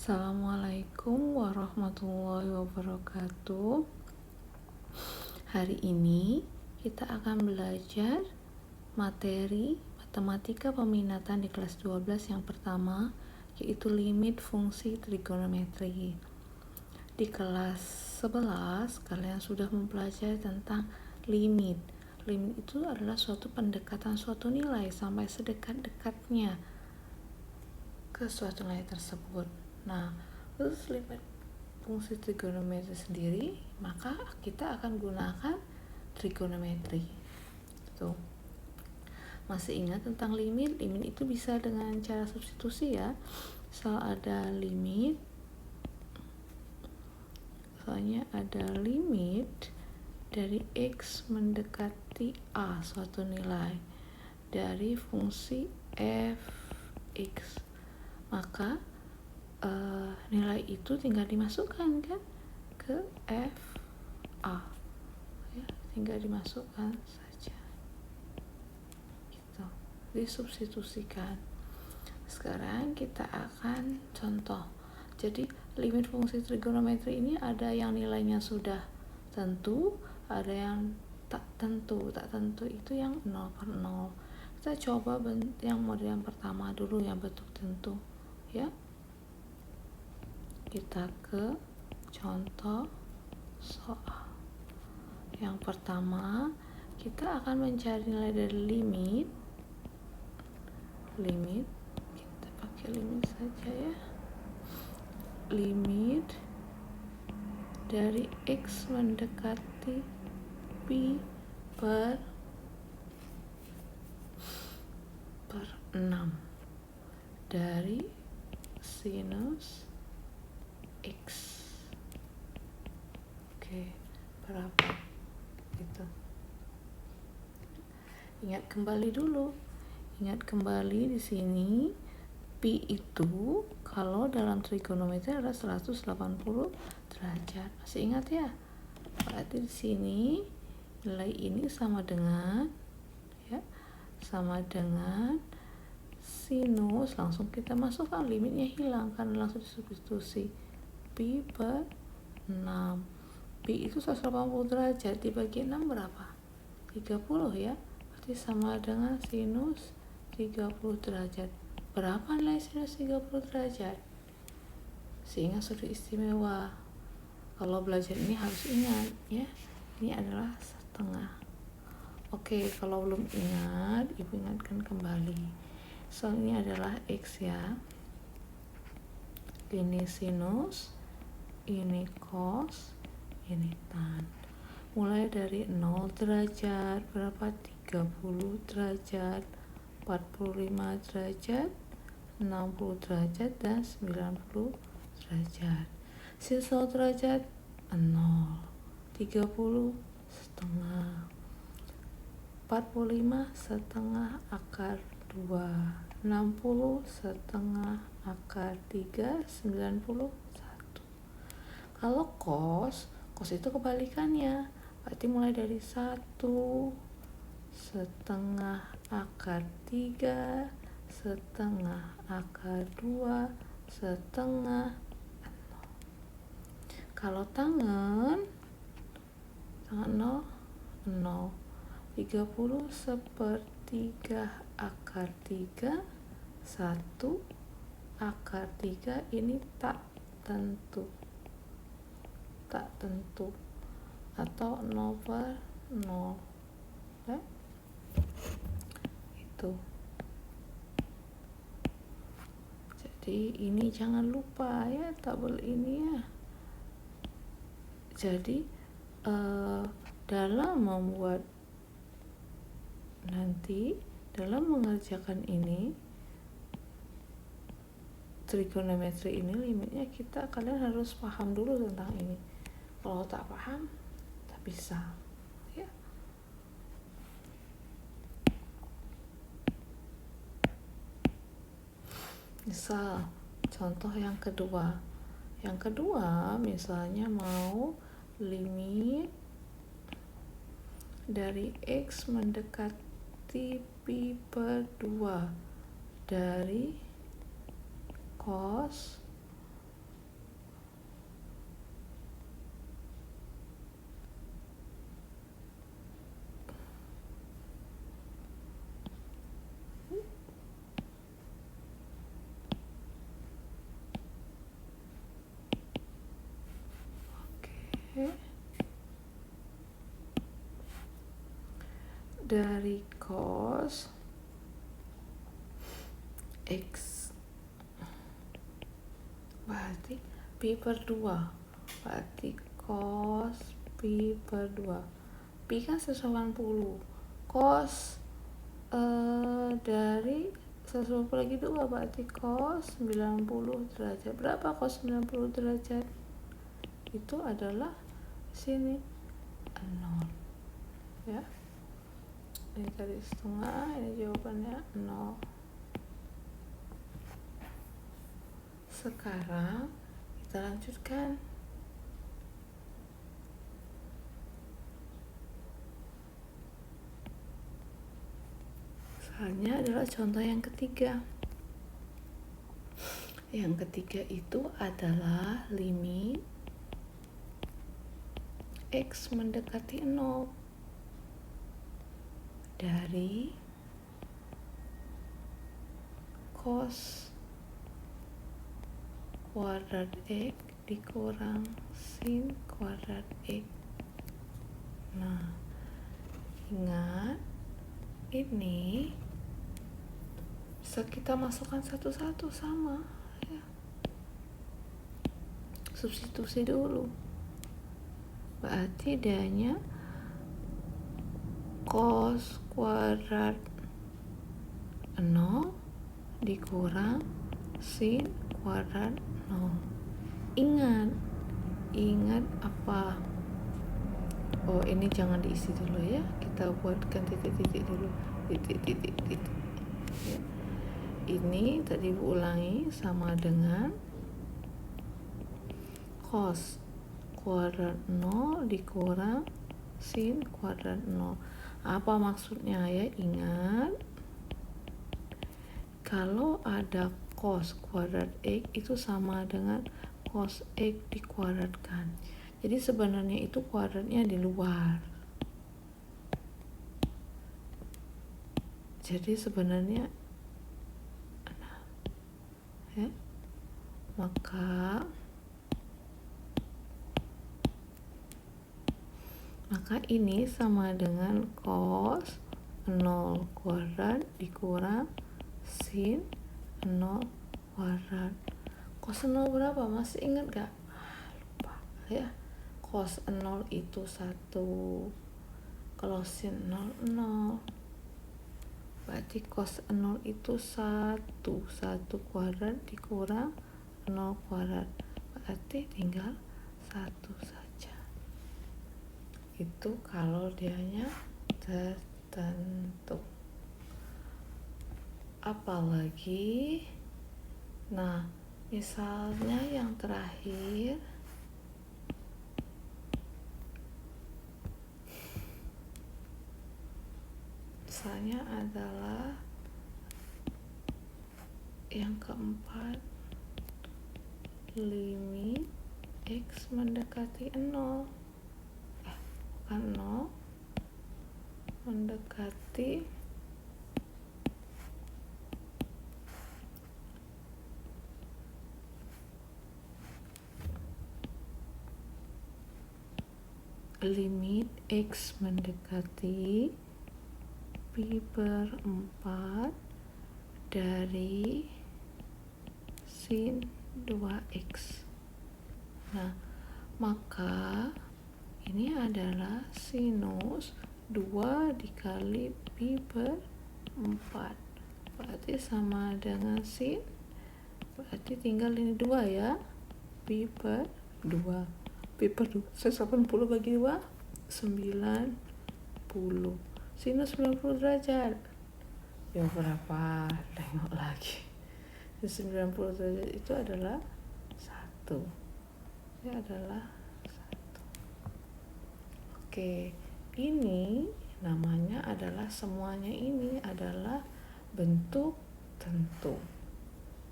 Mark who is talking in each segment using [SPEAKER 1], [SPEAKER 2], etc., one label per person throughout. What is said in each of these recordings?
[SPEAKER 1] Assalamualaikum warahmatullahi wabarakatuh. Hari ini kita akan belajar materi matematika peminatan di kelas 12 yang pertama, yaitu limit fungsi trigonometri. Di kelas 11 kalian sudah mempelajari tentang limit. Limit itu adalah suatu pendekatan suatu nilai sampai sedekat-dekatnya ke suatu nilai tersebut. Nah, terus limit fungsi trigonometri sendiri, maka kita akan gunakan trigonometri. Tuh. Masih ingat tentang limit? Limit itu bisa dengan cara substitusi ya. Soalnya ada limit dari X mendekati A suatu nilai dari fungsi fx. Maka nilai itu tinggal dimasukkan kan ke f a ya, tinggal dimasukkan saja gitu, disubstitusikan. Sekarang kita akan contoh. Jadi limit fungsi trigonometri ini ada yang nilainya sudah tentu, ada yang tak tentu. Tak tentu itu yang 0/0. Kita coba yang model yang pertama dulu, yang bentuk tentu ya. Kita ke contoh soal. Yang pertama, kita akan mencari nilai dari limit. Kita pakai limit saja ya. Limit dari X mendekati pi per 6 dari sinus X. Oke, berapa? Gitu. Ingat kembali di sini pi itu kalau dalam trigonometri adalah 180 derajat. Masih ingat ya? Berarti di sini nilai ini sama dengan sinus, langsung kita masukkan, limitnya hilang karena langsung disubstitusi. Pi per 6. Pi itu 180 derajat dibagi 6 berapa? 30 ya. Berarti sama dengan sinus 30 derajat. Berapa nilai sinus 30 derajat? Sehingga sudut istimewa. Kalau belajar ini harus ingat ya. Ini adalah setengah. Oke, kalau belum ingat, Ibu ingatkan kembali. Soal ini adalah X ya. Ini sinus, ini cos, ini tan. Mulai dari 0 derajat, berapa? 30 derajat, 45 derajat, 60 derajat, dan 90 derajat. Sinus 0 derajat 0, 30 setengah, 45 setengah akar 2, 60 setengah akar 3, 91. Kalau cos itu kebalikannya. Berarti mulai dari 1 setengah akar 3 setengah akar 2 setengah 0. Kalau tangan 0, 30 sepertiga akar 3, 1 akar 3, ini tak tentu atau 0/0 ya? Itu. Jadi ini jangan lupa ya, tabel ini ya. Jadi dalam mengerjakan ini trigonometri ini, limitnya kalian harus paham dulu tentang ini. Kalau tak paham, tak bisa ya. Misal contoh yang kedua misalnya mau limit dari X mendekati pi per 2 dari cos dari cos X berarti Pi per 2, berarti cos Pi per 2. Pi kan 180, cos dari 180 lagi 2 berarti cos 90 derajat. Berapa cos 90 derajat? Itu adalah sini 0 ya. Ini garis setengah, ini jawabannya 0. Sekarang kita lanjutkan. Soalnya adalah contoh yang ketiga. Yang ketiga itu adalah limit X mendekati 0 dari cos kuadrat X dikurang sin kuadrat X. Nah, ingat ini bisa kita masukkan satu-satu sama ya. Substitusi dulu. Berarti dianya cos kuadrat 0 dikurang sin kuadrat 0. Ingat apa? Oh, ini jangan diisi dulu ya. Kita buatkan titik-titik dulu. Titik. Ya. Ini tadi ulangi sama dengan cos kuadrat 0 dikurang sin kuadrat 0. Apa maksudnya ya? Ingat, kalau ada cos kuadrat X itu sama dengan cos X dikuadratkan. Jadi sebenarnya itu kuadratnya di luar. Jadi sebenarnya ya, maka ini sama dengan cos 0 kuadrat dikurang sin 0 kuadrat. Cos 0 berapa? Masih ingat gak? Lupa ya. Cos 0 itu 1, kalau sin 0 0. Berarti cos 0 itu 1 kuadrat dikurang 0 kuadrat. Berarti tinggal 1 saja. Itu kalau dianya tertentu. Apalagi, nah misalnya yang terakhir, misalnya adalah yang keempat, limit X mendekati 0, bukan 0, mendekati limit X mendekati Pi per 4 dari sin 2X. Nah, maka ini adalah sinus 2 dikali Pi per 4. Berarti sama dengan sin. Berarti tinggal ini 2 ya. Pi per 2. Pi per 2. 180 bagi 2, 90. Sinus 90 derajat. Ya berapa? Tengok lagi. 90 derajat itu adalah 1. Ini adalah 1. Oke, ini namanya adalah, semuanya ini adalah bentuk tentu.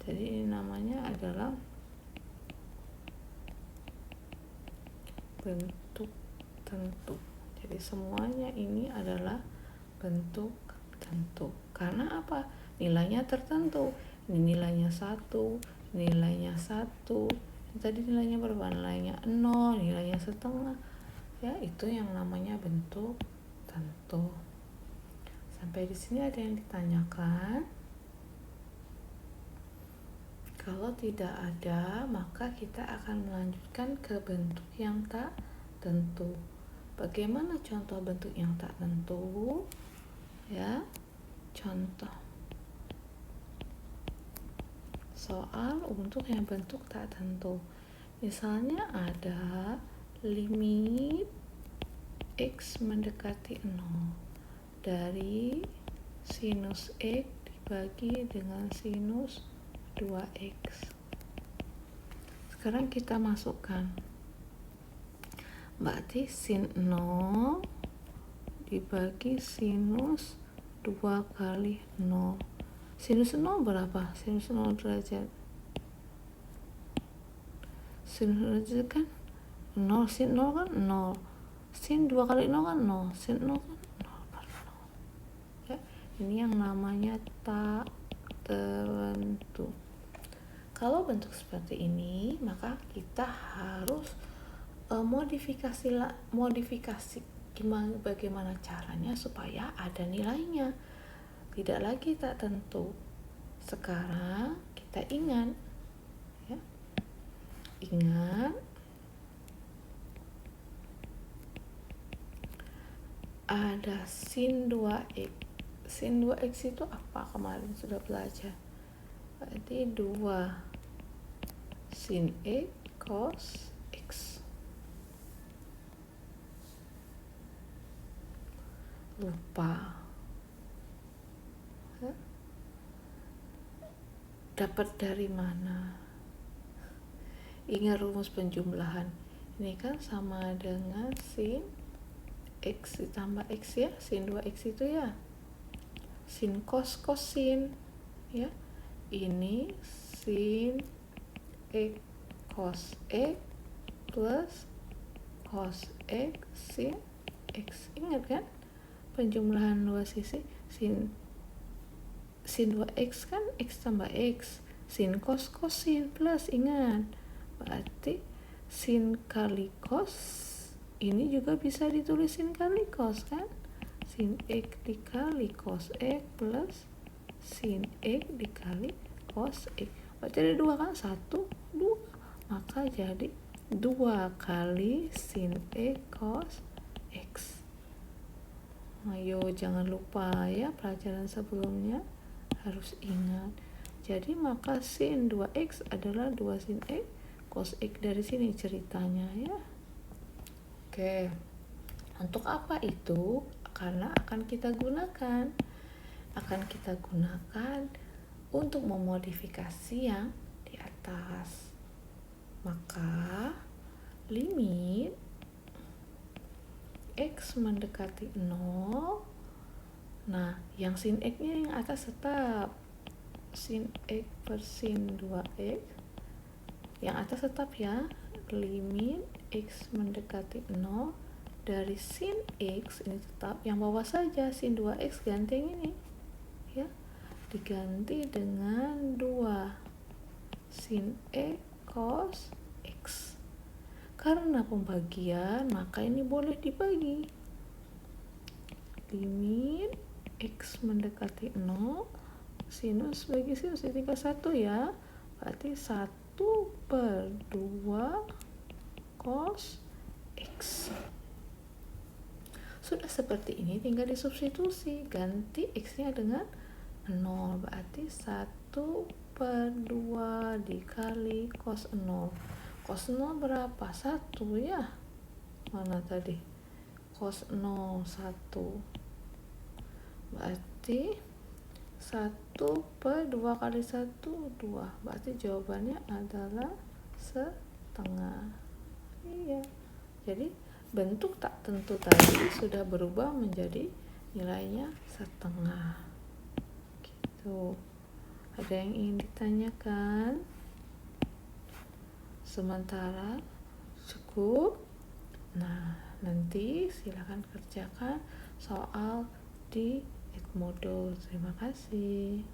[SPEAKER 1] Jadi ini namanya adalah bentuk tentu. Jadi semuanya ini adalah bentuk tentu. Karena apa? Nilainya tertentu. Ini nilainya 1, nilainya 1. Tadi nilainya berapa? Nilainya 0, nilainya setengah. Ya, itu yang namanya bentuk tentu. Sampai di sini ada yang ditanyakan? Kalau tidak ada, maka kita akan melanjutkan ke bentuk yang tak tentu. Bagaimana contoh bentuk yang tak tentu? Ya, contoh soal untuk yang bentuk tak tentu. Misalnya ada limit X mendekati 0 dari sinus X dibagi dengan sinus 2X. Sekarang kita masukkan. Berarti sin 0 dibagi sinus 2 kali 0. Sinus 0 berapa? Sinus 0 derajat. Sinus derajat kan 0, sin 0 kan 0. Sin 2 kali 0 kan 0. Sin 0 kan 0 per 0. Ya, ini yang namanya tak tentu. Kalau bentuk seperti ini, maka kita harus modifikasi bagaimana caranya supaya ada nilainya. Tidak lagi tak tentu. Sekarang kita ingat, ya. Ingat ada sin 2x. Sin 2x itu apa? Kemarin sudah belajar. Berarti 2 sin x cos x. Lupa. Dapat dari mana? Ingat rumus penjumlahan. Ini kan sama dengan sin X ditambah X ya. Sin 2X itu ya. Sin cos sin. Ya. Ini sin X cos X plus cos X sin X. Ingat kan? Penjumlahan dua sisi. Sin 2X kan X tambah X. Sin cos sin plus, ingat. Berarti sin kali cos ini juga bisa ditulis sin kali cos kan? Sin X dikali cos X plus sin X dikali cos X. Berarti ada 2 kan? 1, 2. Maka jadi 2 kali sin X cos X. Ayo jangan lupa ya, pelajaran sebelumnya harus ingat. Jadi maka sin 2X adalah 2 sin X cos X, dari sini ceritanya ya. Oke. Untuk apa itu? Karena akan kita gunakan untuk memodifikasi yang di atas. Maka limit X mendekati 0. Nah, yang sin X nya yang atas tetap sin X per sin 2X. Yang atas tetap ya. Limit X mendekati 0 dari sin X ini tetap, yang bawah saja sin 2X ganti yang ini ya, diganti dengan 2 sin X cos X. Karena pembagian maka ini boleh dibagi. Limit X mendekati 0, sinus bagi sinus tinggal 1 ya, berarti 1 per 2 cos X. Sudah seperti ini tinggal disubstitusi, ganti X nya dengan 0, berarti 1 per 2 dikali cos 0. Cos 0 berapa? 1 ya. Mana tadi? Cos 0 1. Berarti 1 per 2 kali 1 2. Berarti jawabannya adalah setengah. Iya. Jadi bentuk tak tentu tadi sudah berubah menjadi nilainya setengah. Gitu. Ada yang ingin ditanyakan? Sementara cukup. Nah, nanti silakan kerjakan soal di Edmodo. Terima kasih.